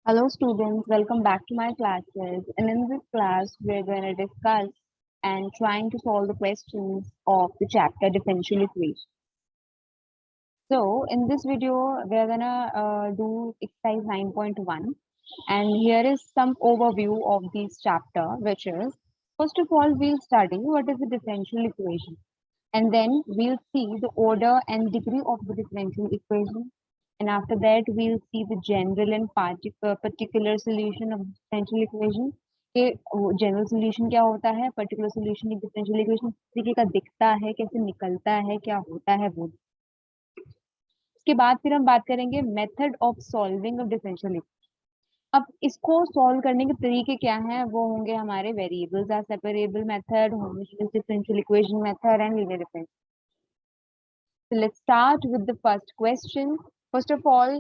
Hello students, welcome back to my classes. And in this class, we're going to discuss and trying to solve the questions of the chapter differential equation. So in this video, we're going to do exercise 9.1. And here is some overview of this chapter, which is, first of all, we'll study what is the differential equation. And then we'll see the order and degree of the differential equation. And after that, we'll see the general and particular solution of differential equation. कि general solution क्या होता है, particular solution एक differential equation तरीके का दिखता है, कैसे निकलता है, क्या होता है वो। उसके बाद फिर हम बात करेंगे method of solving of differential equation. अब इसको सॉल्व करने के तरीके क्या हैं, वो होंगे हमारे variables are separable method, homogeneous differential equation method and linear differential. So let's start with the first question. First of all,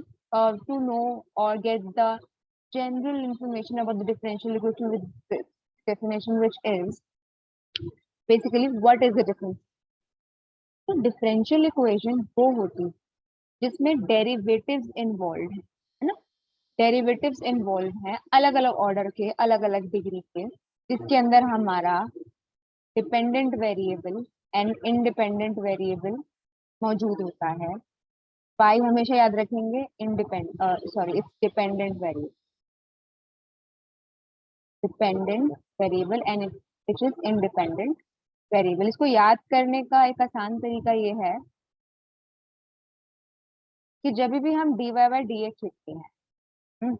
to know or get the general information about the differential equation with this definition, which is basically what is the difference. तो differential equation वो होती है जिसमें derivatives involved है ना, derivatives involved है अलग अलग order के, अलग अलग degree के, जिसके अंदर हमारा dependent variable and independent variable मौजूद होता है। y हमेशा याद रखेंगे it's dependent variable and which is independent variable. इसको याद करने का एक आसान तरीका ये है कि जब भी हम dy बाई डी एक्स लिखते हैं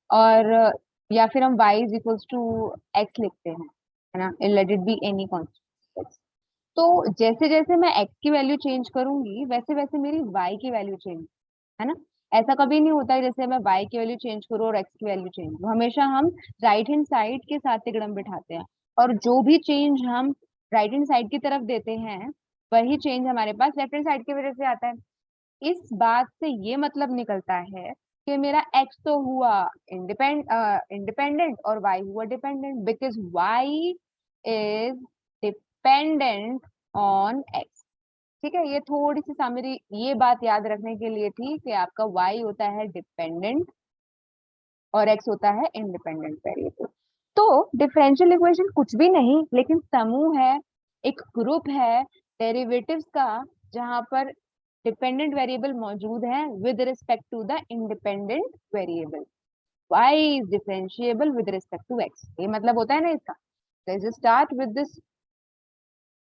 और या फिर हम y is equals to x लिखते हैं, है ना, let it be any constant, तो जैसे जैसे मैं x की वैल्यू चेंज करूंगी वैसे वैसे मेरी y की वैल्यू चेंज, है ना। ऐसा कभी नहीं होता है जैसे मैं y की वैल्यू चेंज करूँ और x की वैल्यू चेंज हो, हमेशा हम राइट हैंड साइड के साथ तिकड़म बिठाते हैं और जो भी चेंज हम राइट हैंड साइड की तरफ देते हैं वही चेंज हमारे पास लेफ्ट हैंड साइड की वजह से आता है। इस बात से ये मतलब निकलता है कि मेरा x तो हुआ इंडिपेंडेंट और y हुआ dependent, because y is dependent on x। ठीक है, ये थोड़ी सी सामरी ये बात याद रखने के लिए थी कि आपका y होता है डिपेंडेंट और x होता है इंडिपेंडेंट वेरिएबल। तो डिफरेंशियल इक्वेशन कुछ भी नहीं लेकिन समूह है, एक ग्रुप है डेरिवेटिव्स का जहां पर डिपेंडेंट वेरिएबल मौजूद है with respect to the independent variable. y is differentiable with respect to x, ये मतलब होता है ना इसका। Let's start with this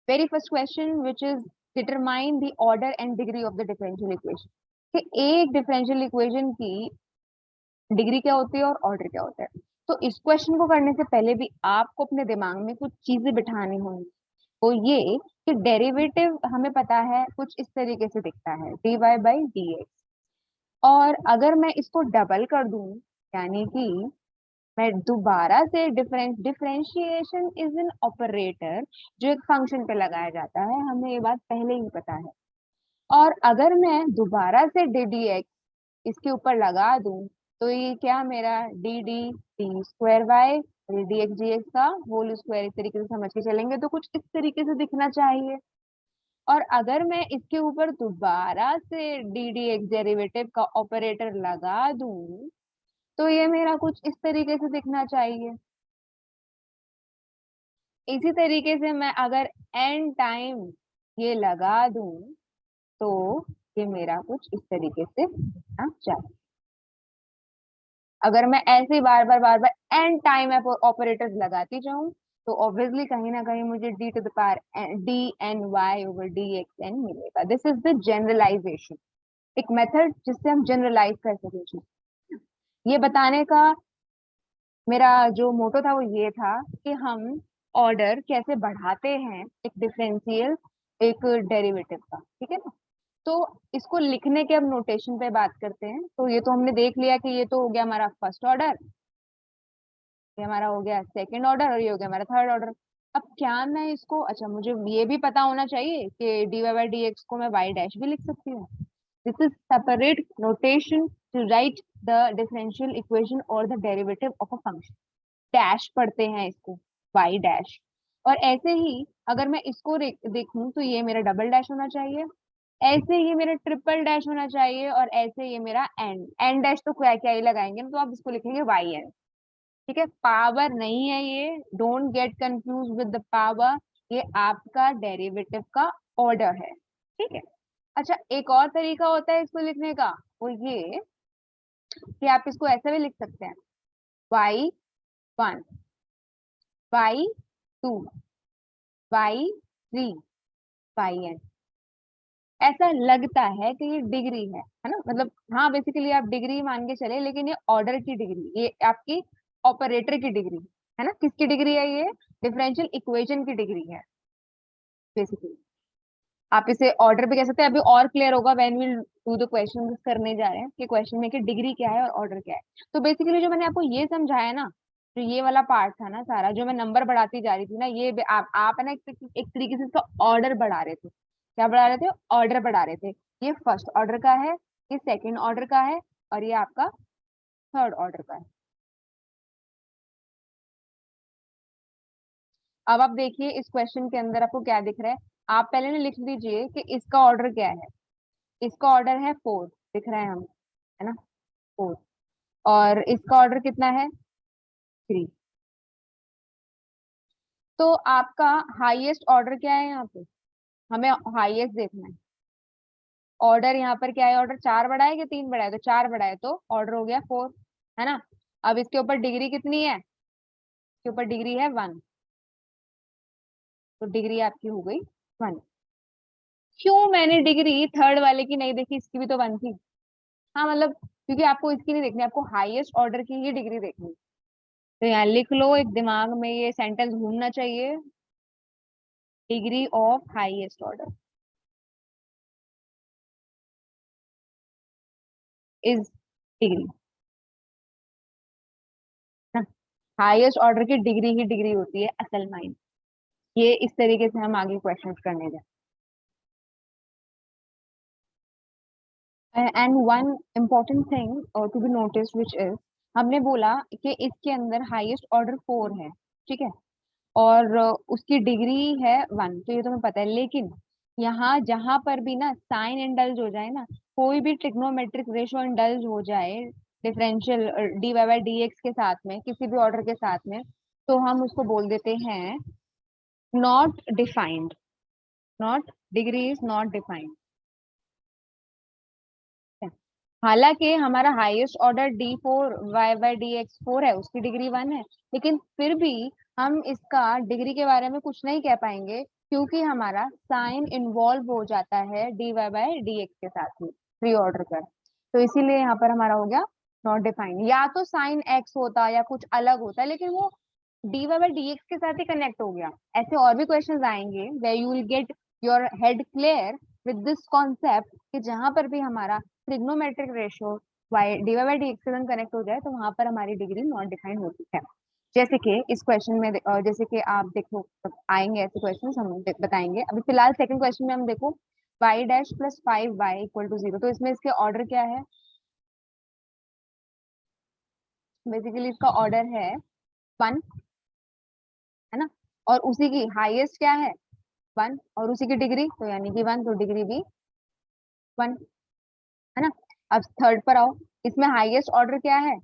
very first question, which is determine the order and degree of the differential equation। कि एक differential equation की degree क्या होती है और ऑर्डर क्या होता है। तो इस क्वेश्चन को करने से पहले भी आपको अपने दिमाग में कुछ चीजें बिठानी होंगी, तो ये कि डेरिवेटिव हमें पता है कुछ इस तरीके से दिखता है dy बाई डी एक्स, और अगर मैं इसको डबल कर दूं यानी कि मैं दोबारा से डिफरेंशिएशन इज एन ऑपरेटर जो एक फंक्शन पे लगाया जाता है, हमें ये बात पहले ही पता है। और अगर मैं दोबारा से डी डी एक्स इसके ऊपर लगा दूं तो ये क्या मेरा D D T square by D x का होल स्क्वायर, इस तरीके से समझ के चलेंगे तो कुछ इस तरीके से दिखना चाहिए। और अगर मैं इसके ऊपर दोबारा से डी डी एक्स डेरिवेटिव का ऑपरेटर लगा दूं तो ये मेरा कुछ इस तरीके से दिखना चाहिए। इसी तरीके से मैं अगर एन टाइम ये लगा दूं तो ये मेरा कुछ इस तरीके से दिखना चाहिए। अगर मैं ऐसे बार बार एन टाइम ऑपरेटर्स लगाती जाऊं तो ऑब्वियसली कहीं ना कहीं मुझे d to the power d n y over d x n मिलेगा। दिस इज द जनरलाइजेशन, एक मेथड जिससे हम जनरलाइज कर सकें। ये बताने का मेरा जो मोटो था वो ये था कि हम ऑर्डर कैसे बढ़ाते हैं एक डिफरेंशियल एक डेरिवेटिव का, ठीक है ना। तो इसको लिखने के अब नोटेशन पे बात करते हैं। तो ये तो हमने देख लिया कि ये तो हो गया हमारा फर्स्ट ऑर्डर, ये हमारा हो गया सेकंड ऑर्डर और ये हो गया हमारा थर्ड ऑर्डर। अब क्या मैं इसको, अच्छा मुझे ये भी पता होना चाहिए कि D Y by D X को मैं वाई डैश भी लिख सकती हूँ। This is separate notation to write the differential equation और the derivative of a function. Dash पढ़ते हैं इसको, वाई डैश। और ऐसे ही अगर मैं इसको देखूं तो ये मेरा डबल डैश होना चाहिए ऐसे ये मेरा ट्रिपल डैश होना चाहिए और ऐसे ये मेरा एन डैश तो क्या क्या ही लगाएंगे ना, तो आप इसको लिखेंगे वाई एन। ठीक है, पावर नहीं है ये, don't get confuse with the power, ये आपका डेरिवेटिव का ऑर्डर है। ठीक है। अच्छा, एक और तरीका होता है इसको लिखने का, वो ये कि आप इसको ऐसे भी लिख सकते हैं, y one, y two, y three, y n. ऐसा लगता है कि ये डिग्री है ना, मतलब हाँ बेसिकली आप डिग्री मान के चले, लेकिन ये ऑर्डर की डिग्री, ये आपकी ऑपरेटर की डिग्री है ना। किसकी डिग्री है ये? डिफरेंशियल इक्वेशन की डिग्री है बेसिकली। आप इसे ऑर्डर भी कह सकते हैं, अभी और क्लियर होगा when will do the question करने जा रहे हैं कि क्वेश्चन में कि डिग्री क्या है और ऑर्डर क्या है। तो बेसिकली जो मैंने आपको ये समझाया ना, जो ये वाला पार्ट था ना सारा, जो मैं नंबर बढ़ाती जा रही थी ना, ये आप है ना एक तरीके से इसका ऑर्डर बढ़ा रहे थे। क्या बढ़ा रहे थे? ऑर्डर बढ़ा रहे थे। ये फर्स्ट ऑर्डर का है, ये सेकेंड ऑर्डर का है, और ये आपका थर्ड ऑर्डर का है। अब आप देखिए इस क्वेश्चन के अंदर आपको क्या दिख रहा है। आप पहले ना लिख लीजिए कि इसका ऑर्डर क्या है। इसका ऑर्डर है 4, दिख रहा है हम, है ना, 4। और इसका ऑर्डर कितना है? 3। तो आपका हाईएस्ट ऑर्डर क्या है यहाँ पे? हमें हाईएस्ट देखना है। ऑर्डर यहाँ पर क्या है? ऑर्डर 4 बड़ा है कि 3 बड़ा है? तो 4 बड़ा है, तो ऑर्डर हो गया 4, है ना। अब इसके ऊपर डिग्री कितनी है? इसके ऊपर डिग्री है 1, तो डिग्री आपकी हो गई 1। क्यों मैंने डिग्री थर्ड वाले की नहीं देखी? इसकी भी तो 1 थी। हाँ मतलब, क्योंकि आपको इसकी नहीं देखनी, आपको हाईएस्ट ऑर्डर की ही डिग्री देखनी। तो यहाँ लिख लो, एक दिमाग में ये सेंटेंस घूमना चाहिए, degree of highest order is degree ना। हाईएस्ट ऑर्डर की डिग्री ही डिग्री होती है असल माइन। ये इस तरीके से हम आगे क्वेश्चन करने जाए। And one important thing to be notice which is, हमने बोला कि इसके अंदर हाईएस्ट ऑर्डर 4 है, ठीक है, और उसकी डिग्री है 1, तो ये तुम्हें पता है। लेकिन यहाँ जहां पर भी ना साइन इंडल्ज हो जाए ना, कोई भी ट्रिग्नोमेट्रिक रेशो इंडल्ज हो जाए differential d Y by D x के साथ में, किसी भी ऑर्डर के साथ में, तो हम उसको बोल देते हैं not defined. Not, degree is not defined. हालांकि हमारा highest order D4 y by D x 4 है, उसकी डिग्री 1 है, लेकिन फिर भी हम इसका डिग्री के बारे में कुछ नहीं कह पाएंगे, क्योंकि हमारा साइन इन्वॉल्व हो जाता है d Y by D x के साथ में प्री ऑर्डर कर। तो इसीलिए यहाँ पर हमारा हो गया नॉट डिफाइंड। या तो साइन एक्स होता या कुछ अलग होता, लेकिन वो d Y by D x के साथ ही कनेक्ट हो गया। ऐसे और भी क्वेश्चंस आएंगे where you will get your head clear with this concept, कि जहां पर भी हमारा trigonometric ratio y d Y by D x से कनेक्ट हो जाए, तो वहां पर हमारी डिग्री नॉट डिफाइंड होती है। जैसे कि इस क्वेश्चन में जैसे कि आप देखो, आएंगे ऐसे क्वेश्चन हम बताएंगे। अभी फिलहाल सेकंड क्वेश्चन में हम देखो, y dash plus 5y equal to 0, तो इसमें इसके ऑर्डर क्या है? बेसिकली इसका ऑर्डर है 1, है ना, और उसी की हाईएस्ट क्या है? 1, और उसी की डिग्री तो यानी कि 1, तो डिग्री भी 1, है ना। अब थर्ड पर आओ, इसमें हाईएस्ट ऑर्डर क्या है?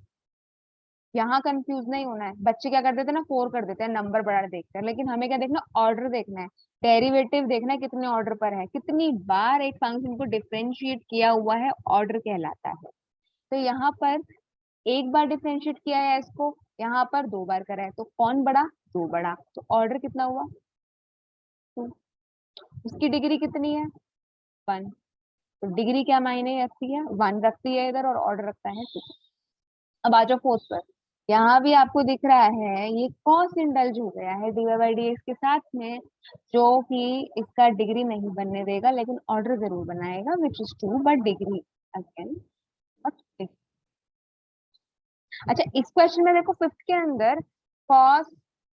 यहाँ कंफ्यूज नहीं होना है। बच्चे क्या कर देते हैं ना, 4 कर देते हैं नंबर बड़ा देखकर, लेकिन हमें क्या देखना? ऑर्डर देखना है, डेरिवेटिव देखना है, कितने ऑर्डर पर है, कितनी बार एक फंक्शन को डिफरेंशिएट किया हुआ है, ऑर्डर कहलाता है। तो यहाँ पर एक बार डिफरेंशिएट किया है इसको, यहाँ पर 2 बार करा है, तो कौन बड़ा? 2 बड़ा, तो ऑर्डर कितना हुआ? 2। उसकी डिग्री कितनी है? 1। तो डिग्री क्या मायने रखती है? 1 रखती है इधर, और ऑर्डर रखता है 2। अब आ जाओ फोर्थ पर। यहाँ भी आपको दिख रहा है ये कॉस इंडल्ज हो गया है d Y by D x के साथ में, जो कि इसका डिग्री नहीं बनने देगा, लेकिन ऑर्डर जरूर बनाएगा, which is 2, but degree again. अच्छा, इस क्वेश्चन में देखो फिफ्थ के अंदर कॉस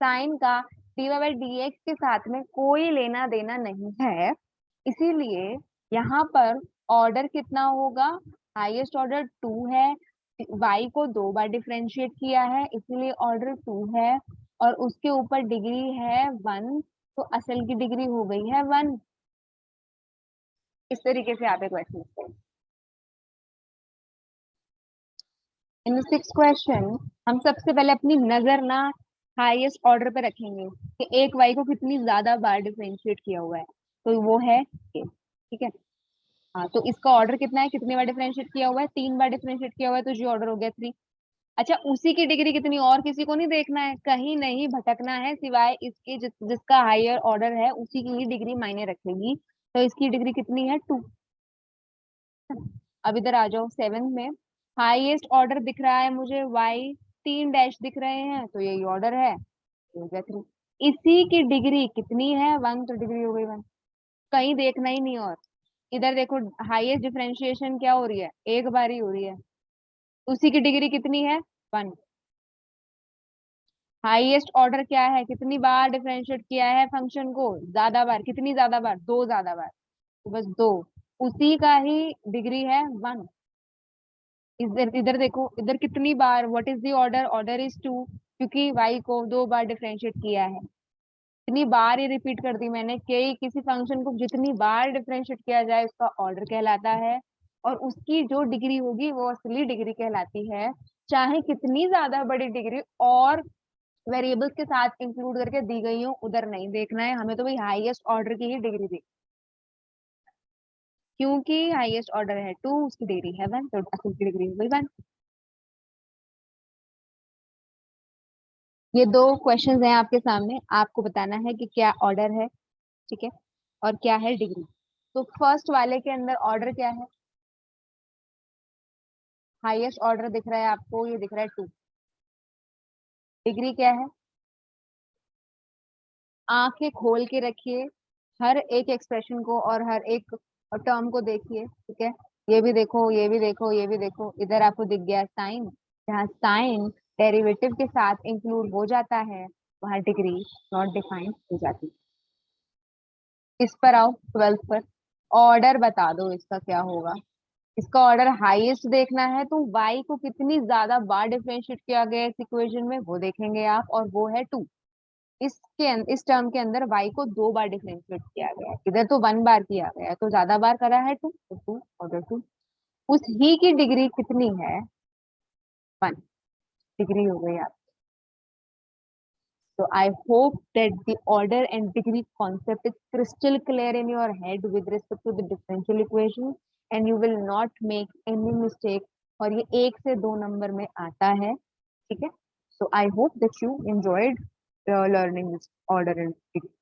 साइन का d Y by D x के साथ में कोई लेना देना नहीं है, इसीलिए यहाँ पर ऑर्डर कितना होगा? हाईएस्ट ऑर्डर 2 है, y को 2 बार डिफरेंशिएट किया है, इसीलिए ऑर्डर 2 है, और उसके ऊपर डिग्री है 1, तो असल की डिग्री हो गई है 1। इस तरीके से आप एक क्वेश्चन लिखते हैं। इन 6 क्वेश्चन हम सबसे पहले अपनी नजर ना हाईएस्ट ऑर्डर पे रखेंगे कि एक वाई को कितनी ज्यादा बार डिफरेंशिएट किया हुआ है, तो वो है ये, ठीक है। हाँ, तो इसका ऑर्डर कितना है, कितनी बार डिफरेंशिएट किया हुआ है, 3 बार डिफरेंशिएट किया हुआ है, तो जी ऑर्डर हो गया 3। अच्छा, उसी की डिग्री कितनी, और किसी को नहीं देखना है, कहीं नहीं भटकना है, सिवाय इसके जिसका हायर ऑर्डर है उसी की ही डिग्री मायने रखेगी। तो इसकी डिग्री कितनी है, 2। अब इधर आ जाओ 7 में, हाईएस्ट ऑर्डर दिख रहा है मुझे y, 3 डैश दिख रहे हैं, तो यही ऑर्डर है, हो गया 3। इसी की डिग्री कितनी है, 1, तो डिग्री हो गई 1। कहीं देखना ही नहीं। और इधर देखो, हाईएस्ट डिफरेंशिएशन क्या हो रही है, एक बार ही हो रही है, उसी की डिग्री कितनी है, 1। हाईएस्ट ऑर्डर क्या है, कितनी बार डिफरेंशिएट किया है फंक्शन को, ज्यादा बार, कितनी ज्यादा बार, 2 ज्यादा बार, तो बस 2, उसी का ही डिग्री है 1। इधर इधर देखो, इधर कितनी बार, what is the order, order is 2, क्योंकि y को 2 बार डिफरेंशिएट किया है। इतनी बार ही रिपीट कर दी मैंने कि किसी फंक्शन को जितनी बार डिफरेंशिएट किया जाए उसका ऑर्डर कहलाता है, और उसकी जो डिग्री होगी वो असली डिग्री कहलाती है। चाहे कितनी ज्यादा बड़ी डिग्री और वेरिएबल्स के साथ इंक्लूड करके दी गई हो, उधर नहीं देखना है हमें, तो भाई हाईएस्ट ऑर्डर की ही डिग्री दी, क्योंकि हाईएस्ट ऑर्डर है 2, उसकी डिग्री है 1, तो असल की डिग्री हो गई 1। ये 2 क्वेश्चंस हैं आपके सामने, आपको बताना है कि क्या ऑर्डर है, ठीक है, और क्या है डिग्री। तो फर्स्ट वाले के अंदर ऑर्डर क्या है, हाईएस्ट ऑर्डर दिख रहा है आपको, ये दिख रहा है 2। डिग्री क्या है, आंखें खोल के रखिए, हर एक एक्सप्रेशन को और हर एक टर्म को देखिए, ठीक है। ये भी देखो, ये भी देखो, ये भी देखो, इधर आपको दिख गया साइन, जहाँ साइन डेरिवेटिव के साथ इंक्लूड हो जाता है वहां डिग्री नॉट डिफाइंड हो जाती है। इस पर आओ 12th पर, ऑर्डर बता दो इसका क्या होगा। इसका ऑर्डर हाईएस्ट देखना है, तो y को कितनी ज्यादा बार डिफरेंशिएट किया गया है इस इक्वेशन में वो देखेंगे आप, और वो है 2। इस टर्म के अंदर y को 2 बार डिफरेंशिएट किया गया है, इधर तो 1 बार किया गया है, तो ज्यादा बार करा है 2, तो 2 ऑर्डर 2। उस ही की डिग्री कितनी है, 1, डिग्री हो गई आप। So I hope that the order and degree concept is crystal clear in your head with respect to the differential equation, and you will not make any mistake, और ये 1 से 2 नंबर में आता है, ठीक है। So I hope that you enjoyed learning this order and degree.